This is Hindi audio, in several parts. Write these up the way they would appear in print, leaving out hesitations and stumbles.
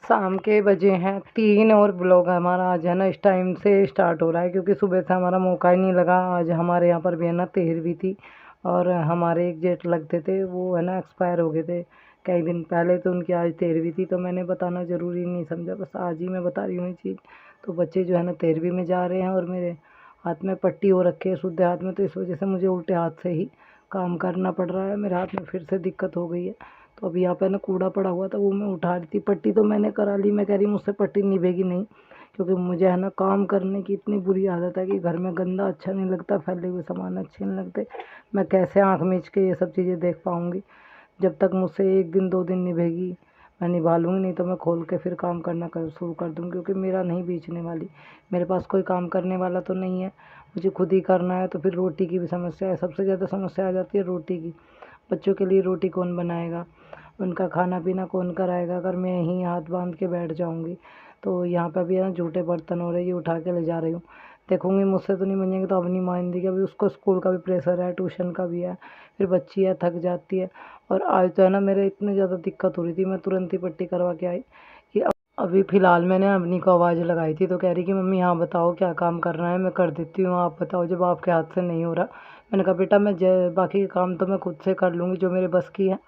शाम के बजे हैं 3 और ब्लॉग हमारा आज है ना इस टाइम से स्टार्ट हो रहा है, क्योंकि सुबह से हमारा मौका ही नहीं लगा। आज हमारे यहाँ पर भी है ना तेरहवीं थी और हमारे एक जेठ लगते थे, वो है ना एक्सपायर हो गए थे कई दिन पहले, तो उनकी आज तेरहवीं थी। तो मैंने बताना ज़रूरी नहीं समझा, बस आज ही मैं बता रही हूँ ये चीज़। तो बच्चे जो है ना तेरहवीं में जा रहे हैं और मेरे हाथ में पट्टी हो रखी है शुद्ध हाथ में, तो इस वजह से मुझे उल्टे हाथ से ही काम करना पड़ रहा है। मेरे हाथ में फिर से दिक्कत हो गई है। तो अभी यहाँ पे ना कूड़ा पड़ा हुआ था, वो मैं उठा रही थी। पट्टी तो मैंने करा ली, मैं कह रही मुझसे पट्टी निभेगी नहीं, क्योंकि मुझे है ना काम करने की इतनी बुरी आदत है कि घर में गंदा अच्छा नहीं लगता, फैले हुए सामान अच्छे नहीं लगते। मैं कैसे आँख मीच के ये सब चीज़ें देख पाऊँगी? जब तक मुझसे 1 दिन 2 दिन निभेगी मैं निभा लूँगी, नहीं तो मैं खोल के फिर काम करना शुरू कर दूँगी, क्योंकि मेरा नहीं बीचने वाली। मेरे पास कोई काम करने वाला तो नहीं है, मुझे खुद ही करना है। तो फिर रोटी की भी समस्या है, सबसे ज़्यादा समस्या आ जाती है रोटी की। बच्चों के लिए रोटी कौन बनाएगा, उनका खाना पीना कौन कराएगा अगर मैं यहीं हाथ बांध के बैठ जाऊँगी? तो यहाँ पे अभी है ना जूठे बर्तन हो रहे हैं, ये उठा के ले जा रही हूँ। देखूँगी मुझसे तो नहीं बनेंगे तो अब नहीं मानेंगी। अभी उसको स्कूल का भी प्रेशर है, ट्यूशन का भी है, फिर बच्ची है थक जाती है। और आज तो है ना मेरे इतनी ज़्यादा दिक्कत हो रही थी, मैं तुरंत ही पट्टी करवा के आई कि अभी फ़िलहाल मैंने अपनी को आवाज़ लगाई थी, तो कह रही कि मम्मी हाँ बताओ क्या काम करना है, मैं कर देती हूँ, आप बताओ जब आपके हाथ से नहीं हो रहा। मैंने कहा बेटा मैं बाकी के काम तो मैं खुद से कर लूँगी जो मेरे बस की है,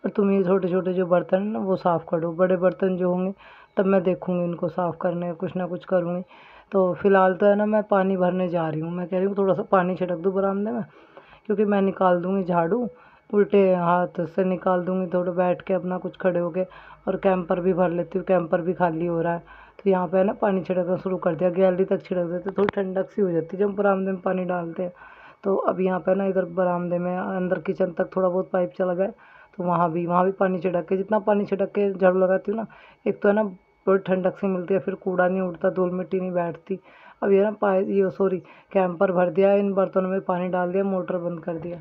और तुम ये छोटे छोटे जो बर्तन हैं ना वो साफ़ कर दो। बड़े बर्तन जो होंगे तब मैं देखूँगी उनको साफ़ करने का, कुछ ना कुछ करूँगी। तो फ़िलहाल तो है ना मैं पानी भरने जा रही हूँ। मैं कह रही हूँ थोड़ा सा पानी छिड़क दूँ बरामदे में, क्योंकि मैं निकाल दूँगी झाड़ू, उल्टे हाथ से निकाल दूँगी, थोड़ा बैठ के अपना कुछ खड़े होके। और कैंपर भी भर लेती हूँ, कैंपर भी खाली हो रहा है। तो यहाँ पे है ना पानी छिड़कना शुरू कर दिया, गैलरी तक छिड़क देते, थोड़ी ठंडक सी हो जाती है जब बरामदे में पानी डालते हैं। तो अब यहाँ पे ना इधर बरामदे में अंदर किचन तक थोड़ा बहुत पाइप चला जाए, तो वहाँ भी पानी छिड़क के, जितना पानी छिड़क के झाड़ू लगाती हूँ ना, एक तो है ना थोड़ी ठंडक सी मिलती है, फिर कूड़ा नहीं उड़ता, धूल मिट्टी नहीं बैठती। अब ये ना ये सॉरी कैंपर भर दिया, इन बर्तनों में पानी डाल दिया, मोटर बंद कर दिया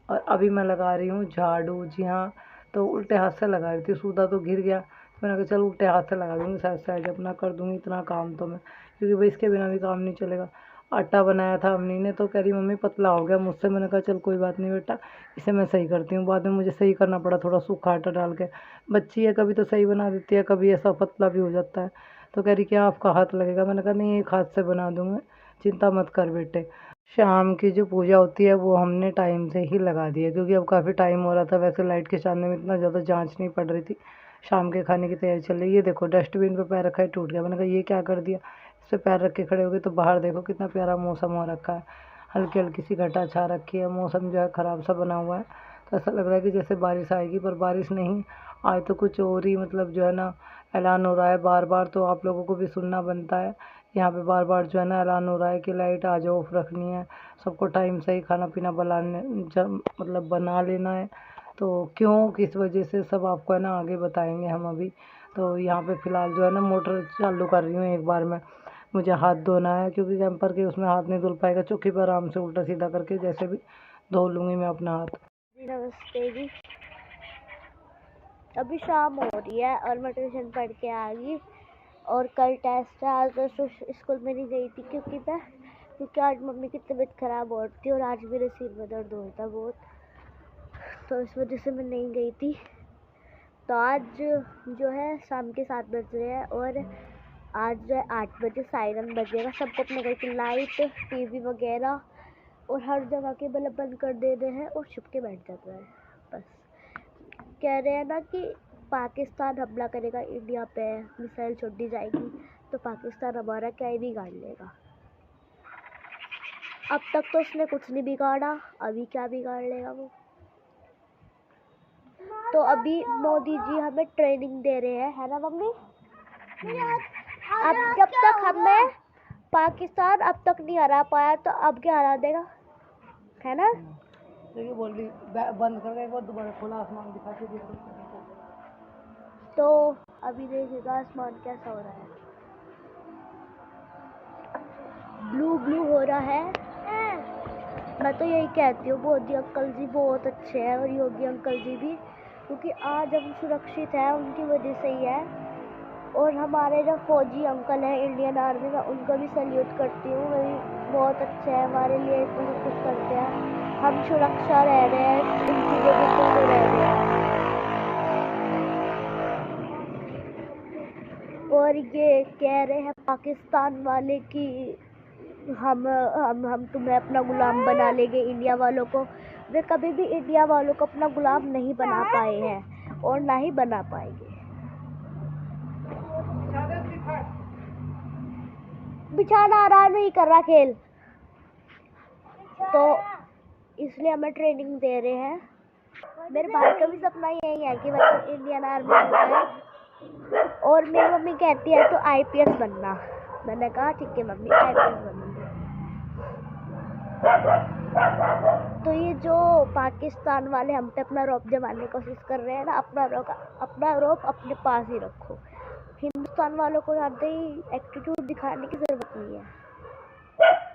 और अभी मैं लगा रही हूँ झाड़ू। जी हाँ, तो उल्टे हाथ से लगा रही थी, सूदा तो गिर गया, मैंने कहा चल उल्टे हाथ से लगा दूँगी, साइड अपना कर दूँगी इतना काम तो मैं, क्योंकि भाई इसके बिना भी काम नहीं चलेगा। आटा बनाया था अम्मी ने, तो कह रही मम्मी पतला हो गया मुझसे। मैंने कहा चल कोई बात नहीं बेटा, इसे मैं सही करती हूँ। बाद में मुझे सही करना पड़ा थोड़ा सूखा आटा डाल के। बच्ची है, कभी तो सही बना देती है, कभी ऐसा पतला भी हो जाता है। तो कह रही क्या आपका हाथ लगेगा? मैंने कहा नहीं, एक हाथ से बना दूँगा, चिंता मत कर बेटे। शाम की जो पूजा होती है वो हमने टाइम से ही लगा दी है, क्योंकि अब काफ़ी टाइम हो रहा था। वैसे लाइट के चांदने में इतना ज़्यादा जांच नहीं पड़ रही थी। शाम के खाने की तैयारी चल रही है। ये देखो डस्टबिन पे पैर रखा है, टूट गया। मैंने कहा ये क्या कर दिया? इस पे पैर रख के खड़े हो गए, तो बाहर देखो कितना प्यारा मौसम हो रखा है, हल्की हल्की सी घटा छा रखी है, मौसम जो है ख़राब सा बना हुआ है। तो ऐसा लग रहा है कि जैसे बारिश आएगी, पर बारिश नहीं। आज तो कुछ और ही मतलब जो है ना ऐलान हो रहा है बार बार, तो आप लोगों को भी सुनना बनता है। यहाँ पे बार बार जो है ना ऐलान हो रहा है कि लाइट आज ऑफ रखनी है, सबको टाइम से ही खाना पीना मतलब बना लेना है। तो क्यों किस वजह से सब आपको है ना आगे बताएंगे हम अभी। तो यहाँ पे फ़िलहाल जो है ना मोटर चालू कर रही हूँ एक बार में। मुझे हाथ धोना है, क्योंकि कैंपर के उसमें हाथ नहीं धुल पाएगा, चौकी पर आराम से उल्टा सीधा करके जैसे भी धो लूँगी मैं अपना हाथ। नमस्ते जी, अभी शाम हो रही है और मैं ट्यूशन पढ़ के आ गई और कल टेस्ट है। आज तो स्कूल में नहीं गई थी क्योंकि आज मम्मी की तबीयत ख़राब हो रही थी और आज मेरे सिर में दर्द हो रहा था बहुत, तो इस वजह से मैं नहीं गई थी। तो आज जो है शाम के 7 बज रहे हैं और आज जो है 8 बजे सायरन बजेगा। सबको अपने घर की लाइट, टीवी वगैरह और हर जगह के बल्ब बंद कर देने हैं और छुप के बैठ जाता है। बस कह रहे हैं ना कि पाकिस्तान हमला करेगा इंडिया पे, मिसाइल छोड़ दी जाएगी, तो पाकिस्तान हमारा क्या ही बिगाड़ लेगा। अब तक तो उसने कुछ नहीं बिगाड़ा, अभी क्या बिगाड़ लेगा वो। तो अभी मोदी जी हमें ट्रेनिंग दे रहे हैं, है ना मम्मी? अब जब तक हमें पाकिस्तान अब तक नहीं हरा पाया, तो अब क्या हरा देगा, है ना? देखिए बोल रही बंद कर, एक बार दोबारा खोला, आसमान दिखा के देखो। तो अभी देखिएगा आसमान कैसा हो रहा है, ब्लू ब्लू हो रहा है। मैं तो यही कहती हूँ मोदी अंकल जी बहुत अच्छे हैं और योगी अंकल जी भी, क्योंकि आज हम सुरक्षित हैं उनकी वजह से ही है। और हमारे जो फौजी अंकल हैं इंडियन आर्मी में, उनको भी सल्यूट करती हूँ, वे भी बहुत अच्छे हैं, हमारे लिए इतना सब कुछ करते हैं। हम सुरक्षा रह रहे हैं, उनकी वजह से तो रह रहे हैं। और ये कह रहे हैं पाकिस्तान वाले कि हम तुम्हें अपना गुलाम बना लेंगे इंडिया वालों को। वे कभी भी इंडिया वालों को अपना गुलाम नहीं बना पाए हैं और ना ही बना पाएंगे। बिछाना आराम नहीं कर रहा खेल, तो इसलिए हमें ट्रेनिंग दे रहे हैं। मेरे भाई का भी सपना यही है कि वह इंडियन आर्मी में जाए, और मेरी मम्मी कहती है तो IPS बनना। मैंने कहा ठीक है मम्मी, IPS बनूंगी। तो ये जो पाकिस्तान वाले हम पे अपना रौब जमाने की कोशिश कर रहे हैं ना, अपना रौब अपने पास ही रखो। हिंदुस्तान वालों को ज़्यादा ही एटीट्यूड दिखाने की ज़रूरत नहीं है।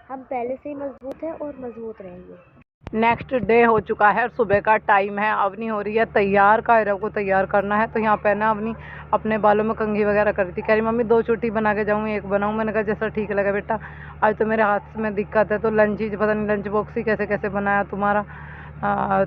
हम पहले से ही मजबूत हैं और मजबूत रहेंगे। नेक्स्ट डे हो चुका है, सुबह का टाइम है। अवनी हो रही है तैयार, कायरा को तैयार करना है। तो यहाँ पे ना अवनी अपने बालों में कंघी वगैरह कर रही थी। कह रही मम्मी 2 चोटी बना के जाऊँ, 1 बनाऊँ। मैंने कहा जैसा ठीक लगा बेटा। आज तो मेरे हाथ में दिक्कत है, तो लंच ही पता नहीं लंच बॉक्स ही कैसे कैसे बनाया तुम्हारा,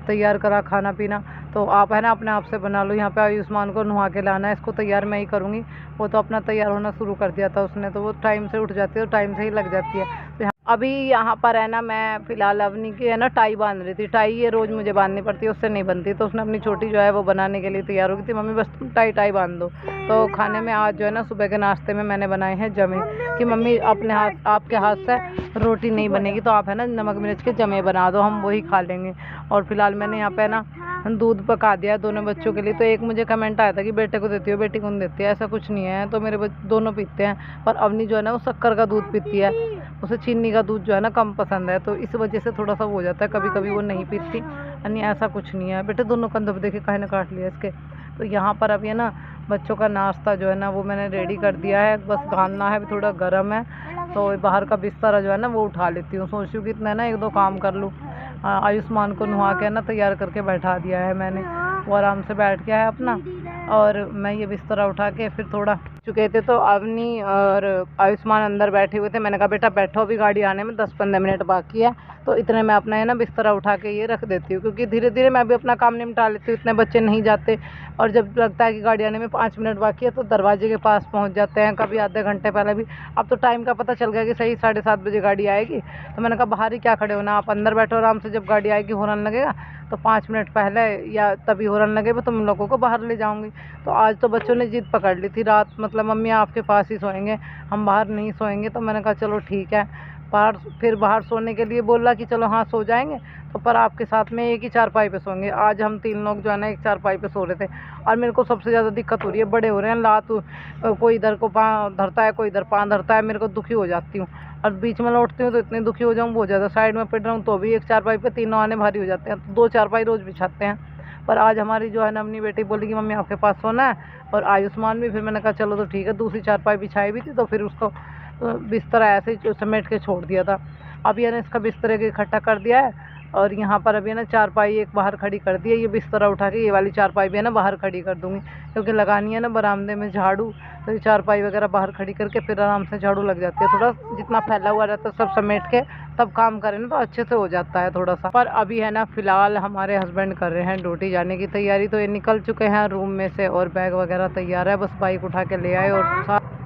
तैयार करा खाना पीना। तो आप है ना अपने आप से बना लो। यहाँ पे आयुष्मान को नहा के लाना है, इसको तैयार मैं ही करूँगी। वो तो अपना तैयार होना शुरू कर दिया था उसने, तो वो टाइम से उठ जाती है और टाइम से ही लग जाती है। तो अभी यहाँ पर है ना मैं फ़िलहाल अवनी की है ना टाई बांध रही थी। टाई ये रोज़ मुझे बांधनी पड़ती है, उससे नहीं बनती। तो उसने अपनी छोटी जो है वो बनाने के लिए तैयार हो गई थी। मम्मी बस तुम टाई बांध दो। तो खाने में आज जो है ना सुबह के नाश्ते में मैंने बनाए हैं जमे, कि मम्मी अपने हाथ आपके हाथ से रोटी नहीं बनेगी, तो आप है ना नमक मिर्च के जमे बना दो, हम वही खा लेंगे। और फिलहाल मैंने यहाँ पे ना दूध पका दिया है दोनों बच्चों के लिए। तो एक मुझे कमेंट आया था कि बेटे को देती हो बेटी को नहीं देती है, ऐसा कुछ नहीं है। तो मेरे दोनों पीते हैं। पर अवनी जो है ना वो शक्कर का दूध पीती है, उसे चीनी का दूध जो है ना कम पसंद है। तो इस वजह से थोड़ा सा वो हो जाता है, कभी कभी वो नहीं पीती। नहीं ऐसा कुछ नहीं है बेटे, दोनों कंधों पे देखे काहे ने काट लिया इसके। तो यहाँ पर अभी है ना बच्चों का नाश्ता जो है ना वो मैंने रेडी कर दिया है, बस घालना है, थोड़ा गर्म है। तो बाहर का बिस्तर जो है ना वो उठा लेती हूँ। सोच रही हूँ कि इतना ना 1-2 काम कर लूँ। आयुष्मान को नुहा के ना तैयार करके बैठा दिया है मैंने, वो आराम से बैठ गया है अपना। और मैं ये बिस्तरा उठा के फिर थोड़ा चुके थे। तो अवनी और आयुष्मान अंदर बैठे हुए थे। मैंने कहा बेटा बैठो, अभी गाड़ी आने में 10-15 मिनट बाकी है। तो इतने में अपना है ना बिस्तरा उठा के ये रख देती हूँ, क्योंकि धीरे धीरे मैं भी अपना काम निपटा लेती हूँ। इतने बच्चे नहीं जाते, और जब लगता है कि गाड़ी आने में 5 मिनट बाकी है तो दरवाजे के पास पहुँच जाते हैं, कभी आधे घंटे पहले भी। अब तो टाइम का पता चल गया कि सही 7:30 बजे गाड़ी आएगी। तो मैंने कहा बाहर ही क्या खड़े होना, आप अंदर बैठो आराम से। जब गाड़ी आएगी हॉर्न लगेगा तो 5 मिनट पहले या तभी हॉर्न लगे तो तुम लोगों को बाहर ले जाऊंगी। तो आज तो बच्चों ने जिद पकड़ ली थी रात, मतलब मम्मी आपके पास ही सोएंगे, हम बाहर नहीं सोएंगे। तो मैंने कहा चलो ठीक है। फिर बाहर सोने के लिए बोला कि चलो हाँ सो जाएंगे, तो पर आपके साथ में एक ही चारपाई पे सोएंगे। आज हम 3 लोग जो है ना एक चारपाई पे सो रहे थे। और मेरे को सबसे ज़्यादा दिक्कत हो रही है, बड़े हो रहे हैं लात, कोई इधर को पाँव धरता है, कोई इधर पाँव धरता है। मेरे को दुखी हो जाती हूँ, और बीच में लौटती हूँ तो इतनी दुखी हो जाऊँ बहुत ज़्यादा। साइड में पिट रहा हूँ तो भी एक चारपाई पे तीनों आने भारी हो जाते हैं। तो 2 चारपाई रोज़ बिछाते हैं। पर आज हमारी जो है ना अपनी बेटी बोली कि मम्मी आपके पास सोना है, और आयुष्मान भी। फिर मैंने कहा चलो तो ठीक है। दूसरी चारपाई बिछाई भी थी, तो फिर उसको बिस्तर ऐसे ही समेट के छोड़ दिया था। अभी है ना इसका बिस्तर के इकट्ठा कर दिया है, और यहाँ पर अभी है ना चारपाई एक बाहर खड़ी कर दी है। ये बिस्तरा उठा के ये वाली चारपाई भी है ना बाहर खड़ी कर दूँगी, क्योंकि लगानी है ना बरामदे में झाड़ू। तो ये चारपाई वगैरह बाहर खड़ी करके फिर आराम से झाड़ू लग जाती है। थोड़ा जितना फैला हुआ रहता है सब समेट के तब काम करें ना तो अच्छे से हो जाता है थोड़ा सा। पर अभी है ना फ़िलहाल हमारे हस्बैंड कर रहे हैं ड्यूटी जाने की तैयारी। तो ये निकल चुके हैं रूम में से, और बैग वगैरह तैयार है, बस बाइक उठा के ले आए। और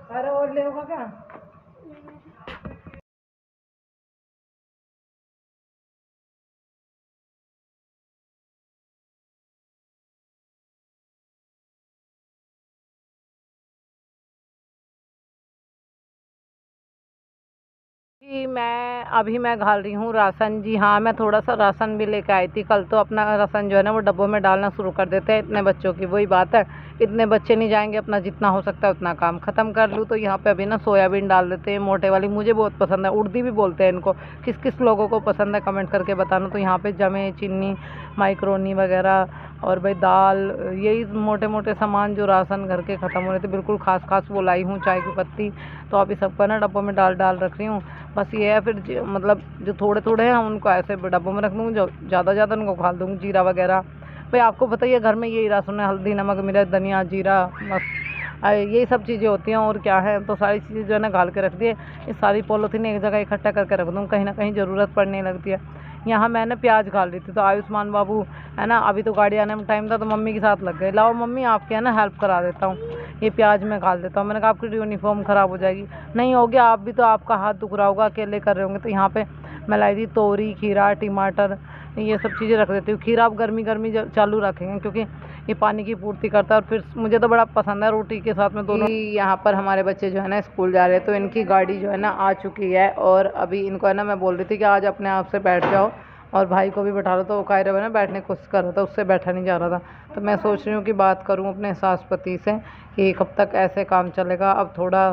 अरे और ले होगा क्या? जी मैं घाल रही हूँ राशन। जी हाँ, मैं थोड़ा सा राशन भी लेके आई थी कल। तो अपना राशन जो है ना वो डब्बों में डालना शुरू कर देते हैं इतने बच्चों की। वही बात है, इतने बच्चे नहीं जाएंगे, अपना जितना हो सकता है उतना काम ख़त्म कर लूँ। तो यहाँ पे अभी ना सोयाबीन डाल देते हैं, मोटे वाली मुझे बहुत पसंद है। उड़दी भी बोलते हैं इनको। किस किस लोगों को पसंद है कमेंट करके बताना। तो यहाँ पे जमे, चीनी, माइक्रोनी वगैरह, और भाई दाल, यही मोटे मोटे सामान जो राशन घर के ख़त्म हो रहे थे, बिल्कुल खास वो लाई हूँ। चाय की पत्ती तो अभी सबका ना डब्बों में डाल रख रही हूँ। बस ये है, फिर मतलब जो थोड़े थोड़े हैं उनको ऐसे डब्बों में रख दूँगी, जो ज़्यादा उनको खाल दूँगी। जीरा वगैरह भाई आपको पता ही है घर में यही राशन है, हल्दी, नमक, मिर्च, धनिया, जीरा, बस यही सब चीज़ें होती हैं। और क्या है, तो सारी चीज़ें जो है ना घाल के रख दिए। ये सारी पॉलीथीन एक जगह इकट्ठा करके रख दूँ, कहीं ना कहीं ज़रूरत पड़ने लगती है। यहाँ मैंने प्याज खा ली थी, तो आयुष्मान बाबू है ना, अभी तो गाड़ी आने में टाइम था तो मम्मी के साथ लग गए, लाओ मम्मी आपके है ना हेल्प करा देता हूँ, ये प्याज मैं खा देता हूँ। मैंने कहा आपकी यूनिफॉर्म ख़राब हो जाएगी। नहीं हो गया, आप भी तो आपका हाथ दुख रहा होगा, अकेले कर रहे होंगे। तो यहाँ पे मैं लाई थी तोरी, खीरा, टमाटर, ये सब चीज़ें रख देती हूँ। खीरा आप गर्मी गर्मी चालू रखेंगे क्योंकि ये पानी की पूर्ति करता है, और फिर मुझे तो बड़ा पसंद है रोटी के साथ में दोनों। यहाँ पर हमारे बच्चे जो है ना स्कूल जा रहे हैं, तो इनकी गाड़ी जो है ना आ चुकी है, और अभी इनको है ना मैं बोल रही थी कि आज अपने आप से बैठ जाओ, और भाई को भी बैठा लो, तो वो कायरे में ना बैठने की कोशिश कर रहा था, उससे बैठा नहीं जा रहा था। तो मैं सोच रही हूँ कि बात करूँ अपने सास पति से कि कब तक ऐसे काम चलेगा। अब थोड़ा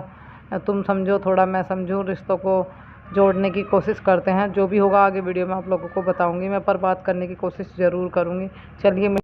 तुम समझो, थोड़ा मैं समझूँ, रिश्तों को जोड़ने की कोशिश करते हैं। जो भी होगा आगे वीडियो में आप लोगों को बताऊंगी मैं, पर बात करने की कोशिश ज़रूर करूंगी। चलिए।